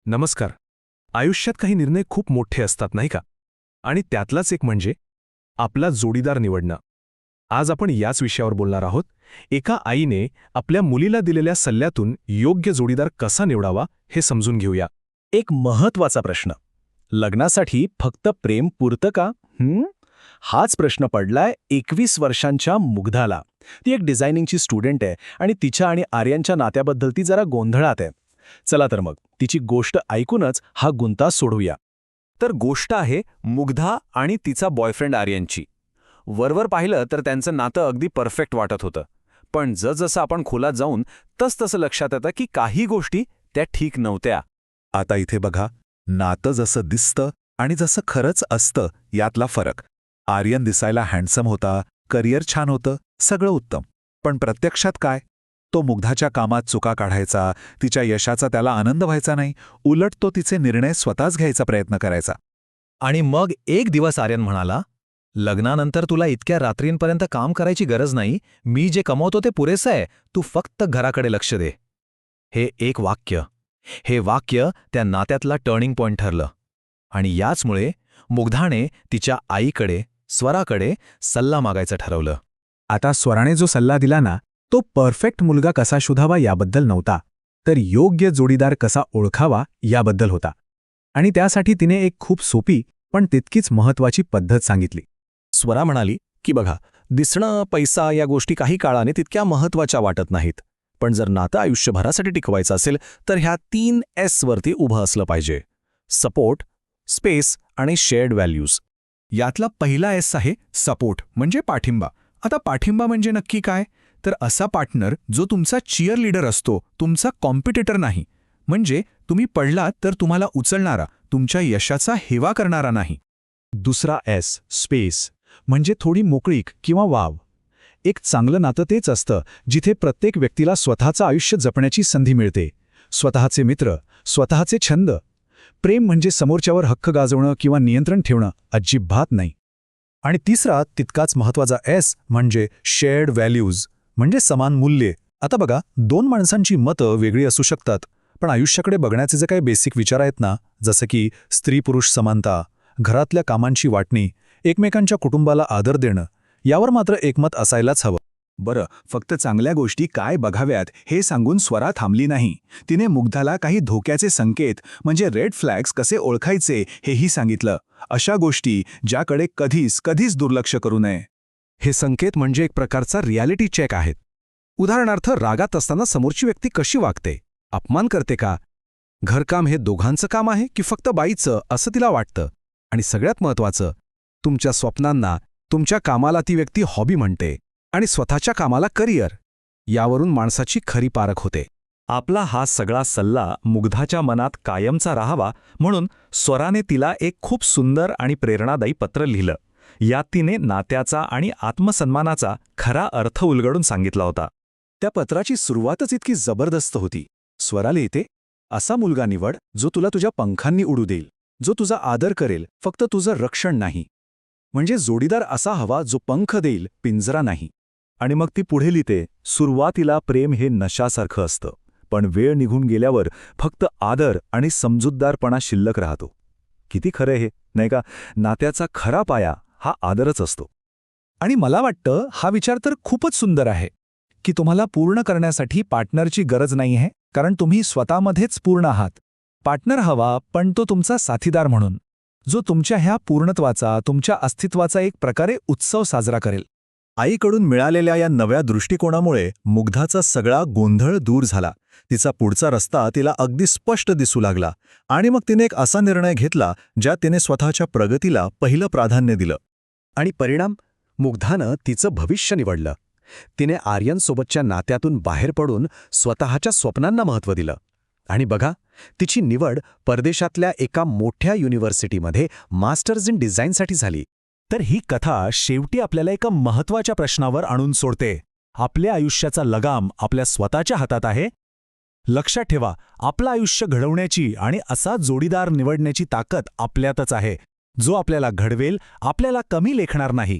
नमस्कार. आयुष्यात काही निर्णय खूप मोठे असतात नाही का? आणि त्यातलाच एक म्हणजे आपला जोडीदार निवडणं. आज आपण याच विषयावर बोलणार आहोत. एका आईने आपल्या मुलीला दिलेल्या सल्ल्यातून योग्य जोडीदार कसा निवडावा हे समजून घेऊया. एक महत्वाचा प्रश्न. लग्नासाठी फक्त प्रेम पुरतं का? हाच प्रश्न पडलाय 21 वर्षांच्या मुग्धाला. ती एक डिझायनिंगची स्टुडंट आहे आणि तिच्या आणि आर्यनच्या नात्याबद्दल ती जरा गोंधळात आहे. चला तर मग तिची गोष्ट ऐकूनच हा गुंता सोडवूया. तर गोष्ट आहे मुग्धा आणि तिचा बॉयफ्रेंड आर्यनची. वरवर पाहिलं तर त्यांचं नातं अगदी परफेक्ट वाटत होतं. पण जसजसं आपण खोलात जाऊन तसतसं लक्षात येतं की काही गोष्टी त्या ठीक नव्हत्या. आता इथे बघा, नातं जसं दिसतं आणि जसं खरंच असतं यातला फरक. आर्यन दिसायला हँडसम होता, करिअर छान होतं, सगळं उत्तम. पण प्रत्यक्षात काय? तो मुग्धाच्या कामात चुका काढायचा, तिच्या यशाचा त्याला आनंद व्हायचा नाही, उलट तो तिचे निर्णय स्वतःच घ्यायचा प्रयत्न करायचा. आणि मग एक दिवस आर्यन म्हणाला, लग्नानंतर तुला इतक्या रात्रींपर्यंत काम करायची गरज नाही, मी जे कमवतो ते पुरेसं आहे, तू फक्त घराकडे लक्ष दे. हे वाक्य त्या नात्यातला टर्निंग पॉइंट ठरलं. आणि याचमुळे मुग्धाने तिच्या आईकडे, स्वराकडे सल्ला मागायचं ठरवलं. आता स्वराने जो सल्ला दिला ना, तो परफेक्ट मुलगा कसा शोधावा याबद्दल नव्हता, तर योग्य जोडीदार कसा ओळखावा याबद्दल होता. आणि त्यासाठी तिने एक खूप सोपी पण तितकीच महत्वाची पद्धत सांगितली. स्वरा म्हणाली की बघा, दिसणं, पैसा या गोष्टी काही काळाने तितक्या महत्वाच्या वाटत नाहीत. पण जर नातं आयुष्यभरासाठी टिकवायचं असेल तर ह्या 3 S वरती उभं असलं पाहिजे: सपोर्ट, स्पेस आणि शेअर्ड व्हॅल्यूज. यातला पहिला S आहे सपोर्ट, म्हणजे पाठिंबा. आता पाठिंबा म्हणजे नक्की काय? तर असा पार्टनर जो तुमचा चीअर लीडर असतो, तुमचा कॉम्पिटिटर नाही. म्हणजे तुम्ही पडलात तर तुम्हाला उचलणारा, तुमच्या यशाचा हेवा करणारा नाही. दुसरा S, स्पेस, म्हणजे थोडी मोकळीक किंवा वाव. एक चांगलं नातं तेच असतं जिथे प्रत्येक व्यक्तीला स्वतःचं आयुष्य जपण्याची संधी मिळते. स्वतःचे मित्र, स्वतःचे छंद. प्रेम म्हणजे समोरच्यावर हक्क गाजवणं किंवा नियंत्रण ठेवणं अजिबात नाही. आणि तिसरा तितकाच महत्वाचा S म्हणजे शेअर्ड व्हॅल्यूज, म्हणजे समान मूल्ये. आता बघा, 2 माणसांची मतं वेगळी असू शकतात, पण आयुष्याकडे बघण्याचे जे काही बेसिक विचार आहेत ना, जसं की स्त्री-पुरुष समानता, घरातल्या कामांची वाटणी, एकमेकांच्या कुटुंबाला आदर देणं, यावर मात्र एकमत असायलाच हवं. बरं, फक्त चांगल्या गोष्टी काय बघाव्यात हे सांगून स्वरा थांबली नाही. तिने मुग्धाला काही धोक्याचे संकेत म्हणजे रेड फ्लॅग्स कसे ओळखायचे हेही सांगितलं. अशा गोष्टी ज्याकडे कधीच दुर्लक्ष करू नये. हे संकेत म्हणजे एक प्रकारचा रियालिटी चेक आहेत. उदाहरणार्थ, रागात असताना समोरची व्यक्ती कशी वागते, अपमान करते का, घरकाम हे दोघांचं काम आहे की फक्त बाईचं असं तिला वाटतं, आणि सगळ्यात महत्त्वाचं, तुमच्या स्वप्नांना, तुमच्या कामाला ती व्यक्ती हॉबी म्हणते आणि स्वतःच्या कामाला करिअर. यावरून माणसाची खरी पारख होते. आपला हा सगळा सल्ला मुग्धाच्या मनात कायमचा राहावा म्हणून स्वराने तिला एक खूप सुंदर आणि प्रेरणादायी पत्र लिहिलं. यात तिने नात्याचा आणि आत्मसन्मानाचा खरा अर्थ उलगडून सांगितला होता. त्या पत्राची सुरुवातच इतकी जबरदस्त होती. स्वरा लिहिते, असा मुलगा निवड जो तुला तुझ्या पंखांनी उडू देईल, जो तुझा आदर करेल, फक्त तुझं रक्षण नाही. म्हणजे जोडीदार असा हवा जो पंख देईल, पिंजरा नाही. आणि मग ती पुढे लिहिते, सुरुवातीला प्रेम हे नशासारखं असतं, पण वेळ निघून गेल्यावर फक्त आदर आणि समजूतदारपणा शिल्लक राहतो. किती खरं हे, नाही का? नात्याचा खरा पाया हा आदरच असतो. आणि मला वाटतं हा विचार तर खूपच सुंदर आहे की तुम्हाला पूर्ण करण्यासाठी पार्टनरची गरज नाही आहे, कारण तुम्ही स्वतःमध्येच पूर्ण आहात. पार्टनर हवा, पण तो तुमचा साथीदार म्हणून, जो तुमच्या ह्या पूर्णत्वाचा, तुमच्या अस्तित्वाचा एक प्रकारे उत्सव साजरा करेल. आईकडून मिळालेल्या या नव्या दृष्टिकोनामुळे मुग्धाचा सगळा गोंधळ दूर झाला. तिचा पुढचा रस्ता तिला अगदी स्पष्ट दिसू लागला. आणि मग तिने एक असा निर्णय घेतला ज्यात तिने स्वतःच्या प्रगतीला पहिलं प्राधान्य दिलं. आणि परिणाम, मुग्धानं तिचं भविष्य निवडलं. तिने आर्यनसोबतच्या नात्यातून बाहेर पडून स्वतःच्या स्वप्नांना महत्त्व दिलं. आणि बघा, तिची निवड परदेशातल्या एका मोठ्या युनिव्हर्सिटीमध्ये मास्टर्स इन डिझाईनसाठी झाली. तर ही कथा शेवटी आपल्याला एका महत्त्वाच्या प्रश्नावर आणून सोडते. आपल्या आयुष्याचा लगाम आपल्या स्वतःच्या हातात आहे. लक्षात ठेवा, आपलं आयुष्य घडवण्याची आणि असा जोडीदार निवडण्याची ताकद आपल्यातच आहे, जो आपल्याला घडवेल, आपल्याला कमी लेखणार नाही.